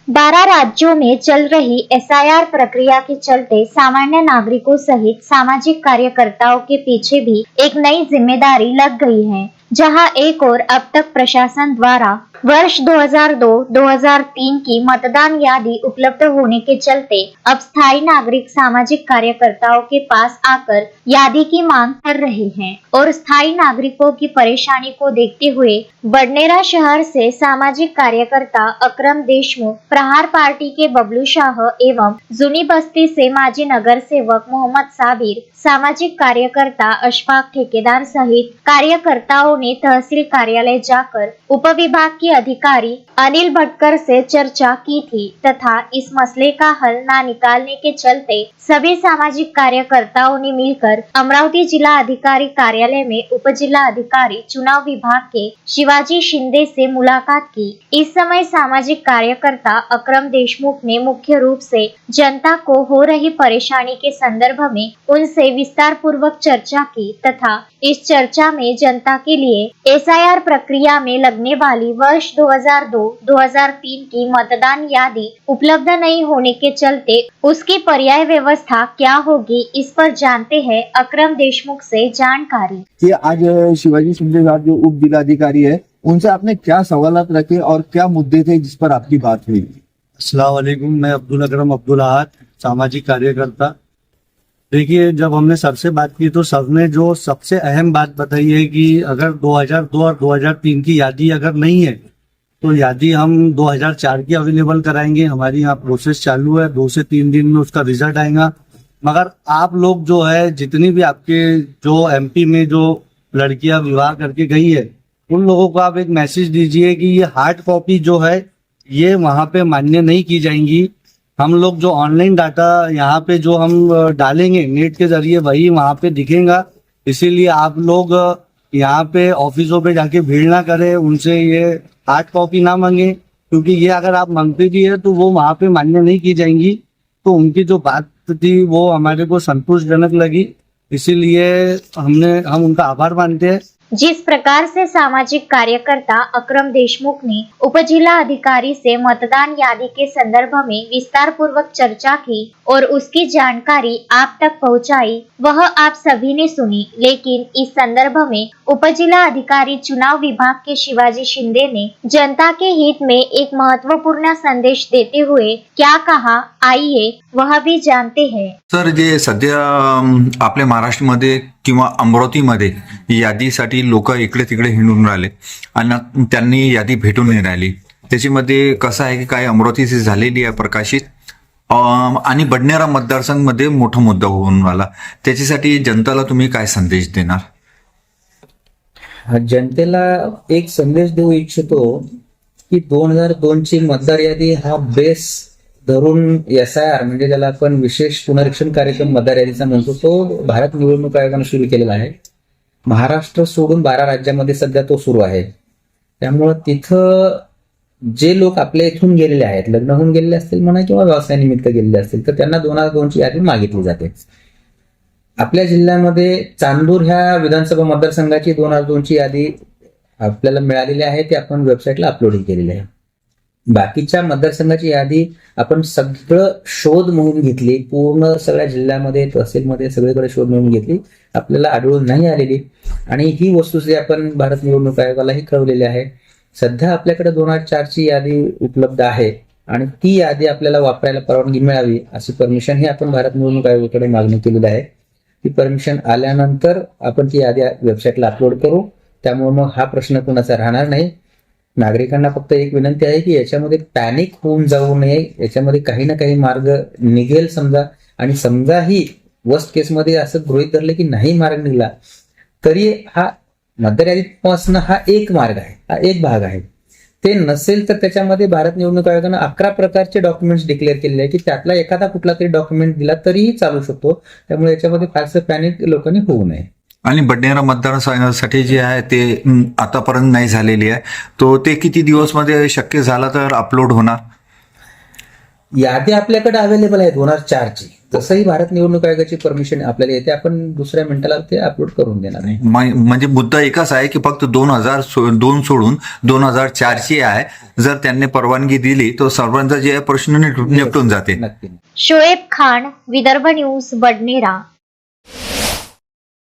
12 राज्यों में चल रही एसआईआर प्रक्रिया के चलते सामान्य नागरिकों सहित सामाजिक कार्यकर्ताओं के पीछे भी एक नई जिम्मेदारी लग गई है, जहां एक और अब तक प्रशासन द्वारा वर्ष 2002-2003 की मतदान यादी उपलब्ध होने के चलते अब स्थायी नागरिक सामाजिक कार्यकर्ताओं के पास आकर यादी की मांग कर रहे हैं और स्थायी नागरिकों की परेशानी को देखते हुए बडनेरा शहर से सामाजिक कार्यकर्ता अकरम देशमुख, प्रहार पार्टी के बबलू शाह एवं जुनी बस्ती से माजी नगर सेवक मोहम्मद साबिर, सामाजिक कार्यकर्ता अशफाक ठेकेदार सहित कार्यकर्ताओं ने तहसील कार्यालय जाकर उपविभाग के अधिकारी अनिल भटकर से चर्चा की थी तथा इस मसले का हल न निकालने के चलते सभी सामाजिक कार्यकर्ताओं ने मिलकर अमरावती जिला अधिकारी कार्यालय में उप जिला अधिकारी चुनाव विभाग के शिवाजी शिंदे से मुलाकात की। इस समय सामाजिक कार्यकर्ता अकरम देशमुख ने मुख्य रूप से जनता को हो रही परेशानी के संदर्भ में उनसे विस्तार पूर्वक चर्चा की तथा इस चर्चा में जनता के लिए एसआईआर प्रक्रिया में लगने वाली वर्ष 2002-2003 की मतदान यादी उपलब्ध नहीं होने के चलते उसकी पर्याय व्यवस्था क्या होगी, इस पर जानते हैं अकरम देशमुख से जानकारी। ये आज शिवाजी शिंदे साहब जो उप जिलाधिकारी है, उनसे आपने क्या सवालात रखे और क्या मुद्दे थे जिस पर आपकी बात हुई? अस्सलाम वालेकुम, मैं अब्दुल अकरम अब्दुल अहाद, सामाजिक कार्यकर्ता। देखिए, जब हमने सर से बात की तो सर ने जो सबसे अहम बात बताई है कि अगर 2002 और 2003 की यादी अगर नहीं है तो यादी हम 2004 की अवेलेबल कराएंगे। हमारी यहाँ प्रोसेस चालू है, 2 से 3 दिन में उसका रिजल्ट आएगा। मगर आप लोग जो है, जितनी भी आपके जो एमपी में जो लड़कियां विवाह करके गई है, उन लोगों को आप एक मैसेज दीजिए कि ये हार्ड कॉपी जो है ये वहाँ पे मान्य नहीं की जाएंगी। हम लोग जो ऑनलाइन डाटा यहाँ पे जो हम डालेंगे नेट के जरिए वही वहाँ पे दिखेगा। इसीलिए आप लोग यहाँ पे ऑफिसों पे जाके भीड़ ना करें, उनसे ये हार्ड कॉपी ना मांगे, क्योंकि ये अगर आप मांगते भी है तो वो वहाँ पे मान्य नहीं की जाएंगी। तो उनकी जो बात थी वो हमारे को संतोषजनक लगी, इसीलिए हम उनका आभार मानते हैं। जिस प्रकार से सामाजिक कार्यकर्ता अकरम देशमुख ने उप जिला अधिकारी से मतदान यादी के संदर्भ में विस्तार पूर्वक चर्चा की और उसकी जानकारी आप तक पहुंचाई, वह आप सभी ने सुनी। लेकिन इस संदर्भ में उप जिला अधिकारी चुनाव विभाग के शिवाजी शिंदे ने जनता के हित में एक महत्वपूर्ण संदेश देते हुए क्या कहा, आइए वह भी जानते हैं। सर, जे सध्या आपल्या महाराष्ट्रामध्ये किंवा अमरावतीमध्ये यादीसाठी लोक इकडे तिकडे हिंडून राहिले आणि त्यांनी यादी भेटून नाही राहिली, त्याच्यामध्ये कसं आहे की काय अमरावतीची झालेली आहे प्रकाशित आणि बडनेरा मतदारसंघामध्ये मोठा मुद्दा होऊन राहिला, त्याच्यासाठी जनतेला तुम्ही काय संदेश देणार? जनतेला एक संदेश देऊ इच्छितो की 2002 ची मतदार यादी हा बेस धरून एसआयआर म्हणजे ज्याला आपण विशेष पुनरीक्षण कार्यक्रम मतदार यादीचा म्हणतो, तो भारत निवडणूक आयोगाने सुरू केलेला आहे। महाराष्ट्र सोडून 12 राज्यामध्ये सध्या तो सुरू आहे। त्यामुळे तिथं जे लोक आपल्या इथून गेलेले आहेत, लग्न होऊन गेलेले असतील म्हणा किंवा व्यवसायानिमित्त गेलेले असतील, तर त्यांना 2002 ची यादी मागितली जाते। आपल्या जिल्ह्यामध्ये चांदूर ह्या विधानसभा मतदारसंघाची 2002 ची यादी आपल्याला मिळालेली आहे, ती आपण वेबसाईटला अपलोड केलेली आहे। बाकीच्या मतदारसंघाची यादी आपण सगळं शोध मोहीम घेतली, पूर्ण सगळ्या जिल्ह्यामध्ये तहसीलमध्ये सगळीकडे शोध मोहीम घेतली, आपल्याला आढळून नाही आलेली। आणि ही वस्तुस्थिती आपण भारत निवडणूक आयोगालाही कळवलेली आहे। सध्या आपल्याकडे 2004 ची यादी उपलब्ध आहे आणि ती यादी आपल्याला वापरायला परवानगी मिळावी अशी परमिशन ही आपण भारत निवडणूक आयोगाकडे मागणी केलेली आहे। ती परमिशन आल्यानंतर आपण ती यादी वेबसाईटला अपलोड करू, त्यामुळे मग हा प्रश्न कोणाचा राहणार नाही। नागरिकांना फक्त एक विनंती आहे की याच्यामध्ये पॅनिक होऊन जाऊ नये, याच्यामध्ये काही ना काही मार्ग निघेल समजा, आणि समजा ही वर्स्ट केसमध्ये असं गृहीत धरलं की नाही मार्ग निघाला तरी हा मतदार यादीत पोहोचणं हा एक मार्ग आहे, हा एक भाग आहे। ते नसेल तर त्याच्यामध्ये भारत निवडणूक आयोगाने 11 प्रकारचे डॉक्युमेंट्स डिक्लेअर केलेले आहे की त्यातला एखादा कुठला तरी डॉक्युमेंट दिला तरीही चालू शकतो। त्यामुळे याच्यामध्ये फारसं पॅनिक लोकांनी होऊ नये। आणि बडनेरा मतदारसंघासाठी जे आहे ते आतापर्यंत नाही झालेली आहे, तो ते किती दिवसमध्ये शक्य झाला तर अपलोड होणार? यादी आपल्याकडे अवेलेबल आहे 2004 ची, तसंही भारत निवडणूक आयोगाची परमिशन आपल्याला येते, आपण दुसऱ्या मिनिटाला ते अपलोड करून देणार आहे. म्हणजे मुद्दा एकच आहे की फक्त 2002 सोडून 2004 ची आहे. जर त्यांनी परवानगी दिली तर सर्वांचा जे प्रश्न निपटून जाते. नक्की. शोएब खान, विदर्भ न्यूज, बडनेरा.